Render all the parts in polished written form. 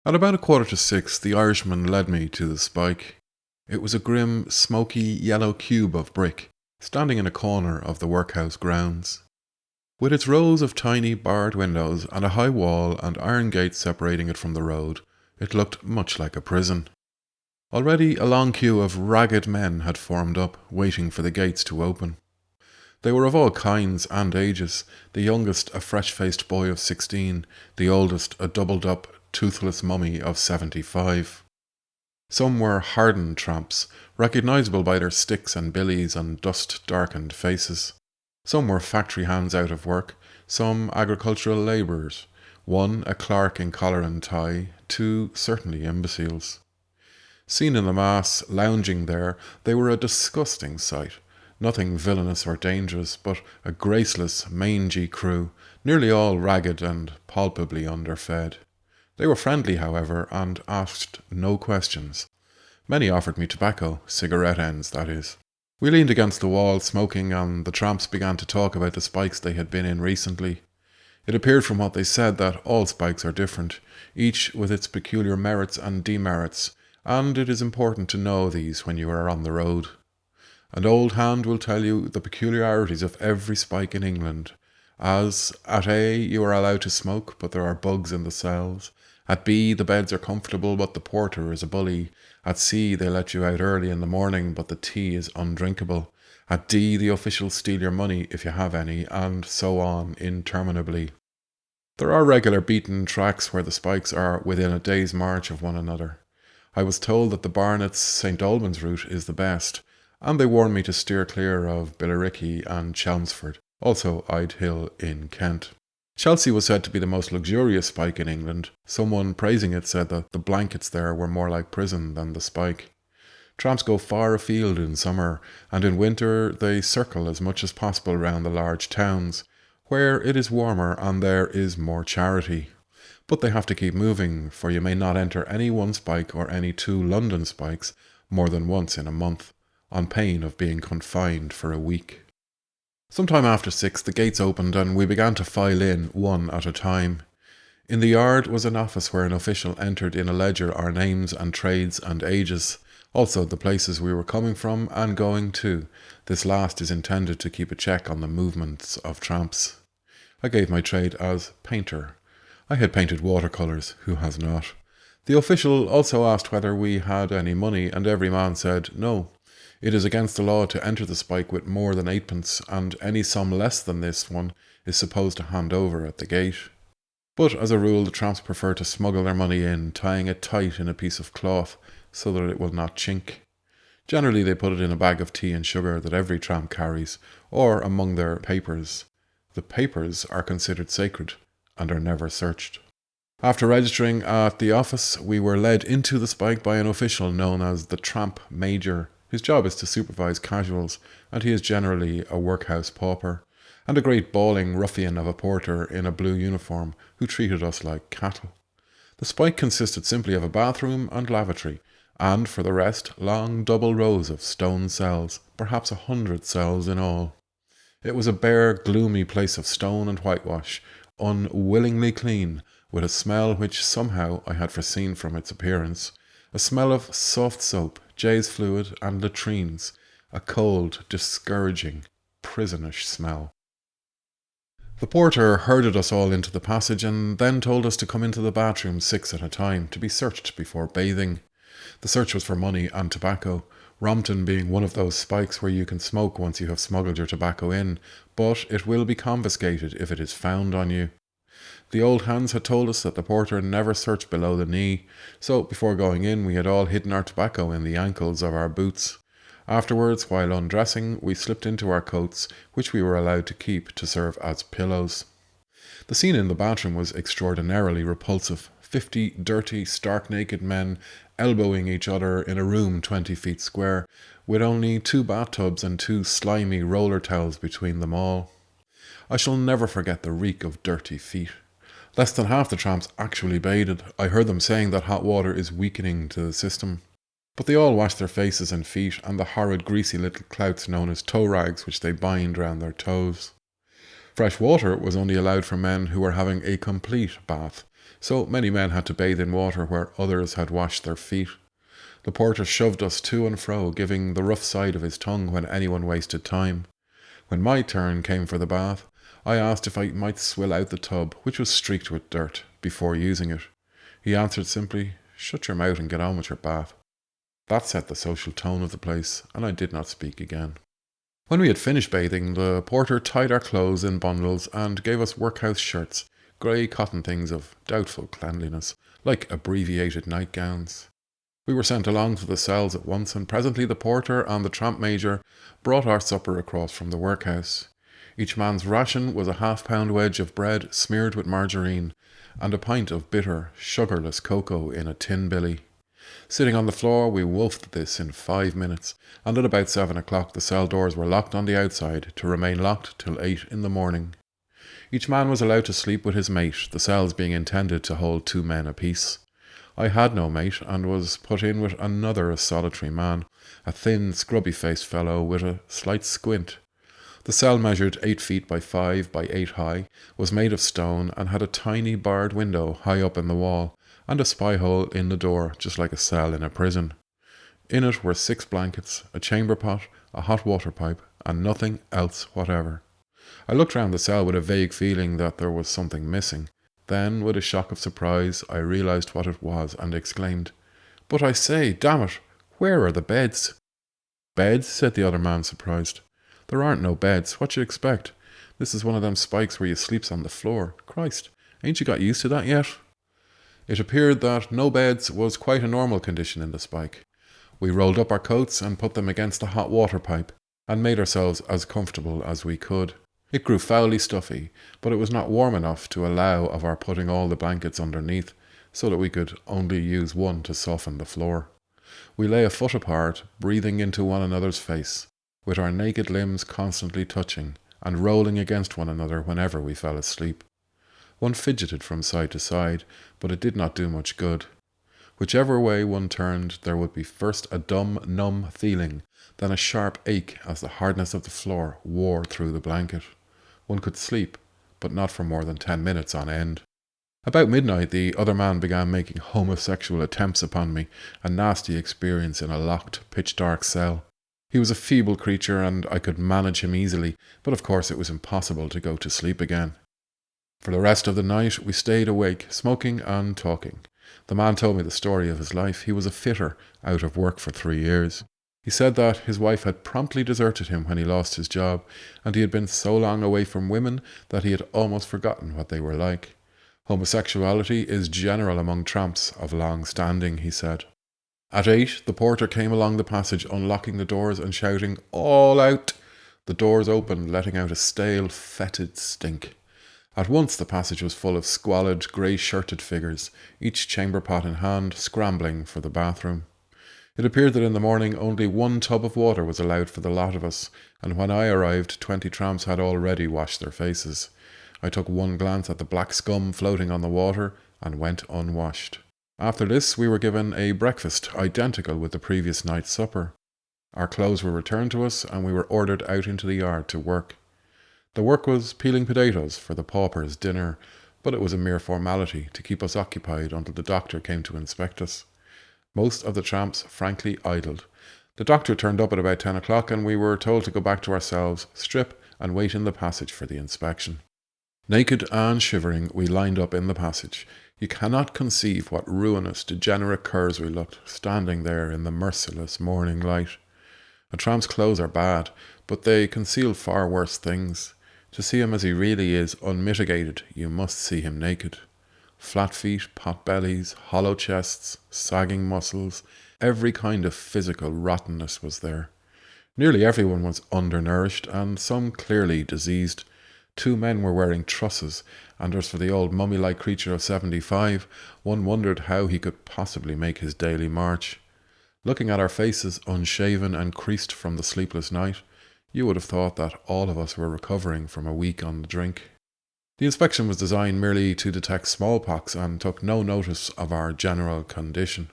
At about 5:45, the Irishman led me to the spike. It was a grim, smoky yellow cube of brick, standing in a corner of the workhouse grounds. With its rows of tiny barred windows and a high wall and iron gates separating it from the road, it looked much like a prison. Already a long queue of ragged men had formed up, waiting for the gates to open. They were of all kinds and ages, the youngest a fresh-faced boy of 16, the oldest a doubled-up, toothless mummy of 75. Some were hardened tramps, recognisable by their sticks and billies and dust-darkened faces. Some were factory hands out of work, some agricultural labourers, one a clerk in collar and tie, two certainly imbeciles. Seen in the mass, lounging there, they were a disgusting sight. Nothing villainous or dangerous, but a graceless, mangy crew, nearly all ragged and palpably underfed. They were friendly, however, and asked no questions. Many offered me tobacco, cigarette ends, that is. We leaned against the wall, smoking, and the tramps began to talk about the spikes they had been in recently. It appeared from what they said that all spikes are different, each with its peculiar merits and demerits, and it is important to know these when you are on the road. An old hand will tell you the peculiarities of every spike in England, as at A you are allowed to smoke, but there are bugs in the cells. At B the beds are comfortable, but the porter is a bully. At C they let you out early in the morning, but the tea is undrinkable. At D the officials steal your money, if you have any, and so on interminably. There are regular beaten tracks where the spikes are within a day's march of one another. I was told that the Barnett's St Albans route is the best, and they warned me to steer clear of Billericay and Chelmsford, also Ide Hill in Kent. Chelsea was said to be the most luxurious spike in England. Someone praising it said that the blankets there were more like prison than the spike. Tramps go far afield in summer, and in winter they circle as much as possible round the large towns, where it is warmer and there is more charity. But they have to keep moving, for you may not enter any one spike or any two London spikes more than once in a month, on pain of being confined for a week. Sometime after 6, the gates opened and we began to file in, one at a time. In the yard was an office where an official entered in a ledger our names and trades and ages, also the places we were coming from and going to. This last is intended to keep a check on the movements of tramps. I gave my trade as painter. I had painted watercolours, who has not? The official also asked whether we had any money, and every man said no. It is against the law to enter the spike with more than 8pence, and any sum less than this one is supposed to hand over at the gate. But as a rule, the tramps prefer to smuggle their money in, tying it tight in a piece of cloth so that it will not chink. Generally they put it in a bag of tea and sugar that every tramp carries, or among their papers. The papers are considered sacred and are never searched. After registering at the office, we were led into the spike by an official known as the Tramp Major. His job is to supervise casuals, and he is generally a workhouse pauper, and a great bawling ruffian of a porter in a blue uniform who treated us like cattle. The spike consisted simply of a bathroom and lavatory, and for the rest, long double rows of stone cells, perhaps 100 cells in all. It was a bare, gloomy place of stone and whitewash, unwillingly clean, with a smell which somehow I had foreseen from its appearance, a smell of soft soap, Jay's fluid, and latrines, a cold, discouraging, prisonish smell. The porter herded us all into the passage and then told us to come into the bathroom 6 at a time, to be searched before bathing. The search was for money and tobacco, Rompton being one of those spikes where you can smoke once you have smuggled your tobacco in, but it will be confiscated if it is found on you. The old hands had told us that the porter never searched below the knee, so before going in we had all hidden our tobacco in the ankles of our boots. Afterwards, while undressing, we slipped into our coats, which we were allowed to keep to serve as pillows. The scene in the bathroom was extraordinarily repulsive. 50 dirty, stark-naked men elbowing each other in a room 20 feet square, with only 2 bathtubs and 2 slimy roller towels between them all. I shall never forget the reek of dirty feet. Less than half the tramps actually bathed. I heard them saying that hot water is weakening to the system. But they all wash their faces and feet, and the horrid greasy little clouts known as toe rags which they bind round their toes. Fresh water was only allowed for men who were having a complete bath, So many men had to bathe in water where others had washed their feet. The porter shoved us to and fro, giving the rough side of his tongue when anyone wasted time. When my turn came for the bath, I asked if I might swill out the tub, which was streaked with dirt, before using it. He answered simply, "Shut your mouth and get on with your bath." That set the social tone of the place, and I did not speak again. When we had finished bathing, the porter tied our clothes in bundles and gave us workhouse shirts, grey cotton things of doubtful cleanliness, like abbreviated nightgowns. We were sent along to the cells at once, and presently the porter and the tramp major brought our supper across from the workhouse. Each man's ration was a half-pound wedge of bread smeared with margarine, and a pint of bitter, sugarless cocoa in a tin billy. Sitting on the floor, we wolfed this in 5 minutes, and at about 7 o'clock the cell doors were locked on the outside, to remain locked till 8 in the morning. Each man was allowed to sleep with his mate, the cells being intended to hold 2 men apiece. I had no mate, and was put in with another solitary man, a thin, scrubby-faced fellow with a slight squint. The cell measured 8 feet by 5 by 8 high, was made of stone, and had a tiny barred window high up in the wall, and a spy hole in the door, just like a cell in a prison. In it were 6 blankets, a chamber pot, a hot water pipe, and nothing else whatever. I looked round the cell with a vague feeling that there was something missing. Then, with a shock of surprise, I realised what it was, and exclaimed, "But I say, damn it, where are the beds?" "Beds?" said the other man, surprised. "There aren't no beds. What you expect? This is one of them spikes where you sleeps on the floor. Christ, ain't you got used to that yet?" It appeared that no beds was quite a normal condition in the spike. We rolled up our coats and put them against the hot water pipe, and made ourselves as comfortable as we could. It grew foully stuffy, but it was not warm enough to allow of our putting all the blankets underneath, so that we could only use one to soften the floor. We lay a foot apart, breathing into one another's face, with our naked limbs constantly touching, and rolling against one another whenever we fell asleep. One fidgeted from side to side, but it did not do much good. Whichever way one turned, there would be first a dumb, numb feeling, then a sharp ache as the hardness of the floor wore through the blanket. One could sleep, but not for more than 10 minutes on end. About midnight, the other man began making homosexual attempts upon me, a nasty experience in a locked, pitch-dark cell. He was a feeble creature, and I could manage him easily, but of course it was impossible to go to sleep again. For the rest of the night, we stayed awake, smoking and talking. The man told me the story of his life. He was a fitter, out of work for 3 years. He said that his wife had promptly deserted him when he lost his job, and he had been so long away from women that he had almost forgotten what they were like. Homosexuality is general among tramps of long standing, he said. At 8, the porter came along the passage, unlocking the doors and shouting, "All out!" The doors opened, letting out a stale, fetid stink. At once the passage was full of squalid, grey-shirted figures, each chamber pot in hand, scrambling for the bathroom. It appeared that in the morning only 1 tub of water was allowed for the lot of us, and when I arrived 20 tramps had already washed their faces. I took one glance at the black scum floating on the water and went unwashed. After this we were given a breakfast identical with the previous night's supper. Our clothes were returned to us, and we were ordered out into the yard to work. The work was peeling potatoes for the paupers' dinner, but it was a mere formality to keep us occupied until the doctor came to inspect us. Most of the tramps frankly idled. The doctor turned up at about 10 o'clock, and we were told to go back to our cells, strip, and wait in the passage for the inspection. Naked and shivering, we lined up in the passage. You cannot conceive what ruinous, degenerate curs we looked, standing there in the merciless morning light. A tramp's clothes are bad, but they conceal far worse things. To see him as he really is, unmitigated, you must see him naked. Flat feet, pot bellies, hollow chests, sagging muscles, every kind of physical rottenness was there. Nearly everyone was undernourished, and some clearly diseased. 2 men were wearing trusses, and as for the old mummy-like creature of 75, one wondered how he could possibly make his daily march. Looking at our faces, unshaven and creased from the sleepless night, you would have thought that all of us were recovering from a week on the drink. The inspection was designed merely to detect smallpox and took no notice of our general condition.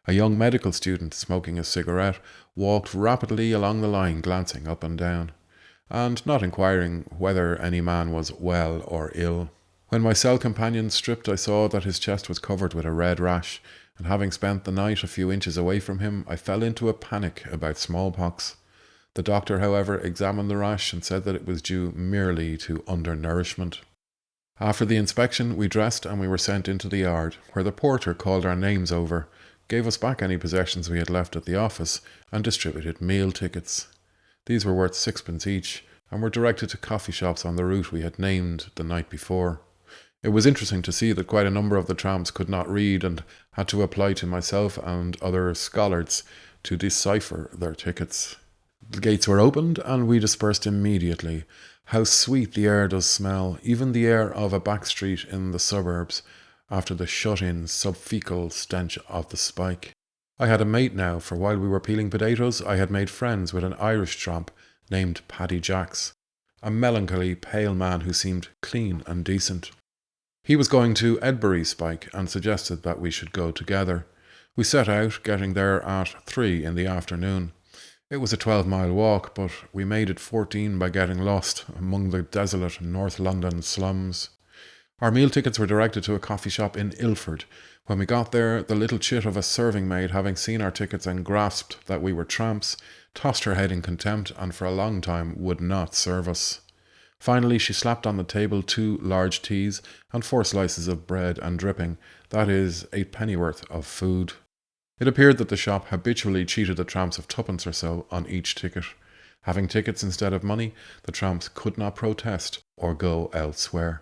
A young medical student, smoking a cigarette, walked rapidly along the line, glancing up and down, and not inquiring whether any man was well or ill. When my cell companion stripped, I saw that his chest was covered with a red rash, and having spent the night a few inches away from him, I fell into a panic about smallpox. The doctor, however, examined the rash and said that it was due merely to undernourishment. After the inspection, we dressed and we were sent into the yard, where the porter called our names over, gave us back any possessions we had left at the office, and distributed meal tickets. These were worth 6p each, and were directed to coffee shops on the route we had named the night before. It was interesting to see that quite a number of the tramps could not read and had to apply to myself and other scholars to decipher their tickets. The gates were opened and we dispersed immediately. How sweet the air does smell, even the air of a back street in the suburbs, after the shut-in, subfecal stench of the spike. I had a mate now, for while we were peeling potatoes, I had made friends with an Irish tramp named Paddy Jacks, a melancholy, pale man who seemed clean and decent. He was going to Edbury Spike and suggested that we should go together. We set out, getting there at 3 in the afternoon. It was a 12-mile walk, but we made it 14 by getting lost among the desolate North London slums. Our meal tickets were directed to a coffee shop in Ilford. When we got there, the little chit of a serving maid, having seen our tickets and grasped that we were tramps, tossed her head in contempt and for a long time would not serve us. Finally, she slapped on the table 2 large teas and 4 slices of bread and dripping, that is, 8p worth of food. It appeared that the shop habitually cheated the tramps of 2p or so on each ticket. Having tickets instead of money, the tramps could not protest or go elsewhere.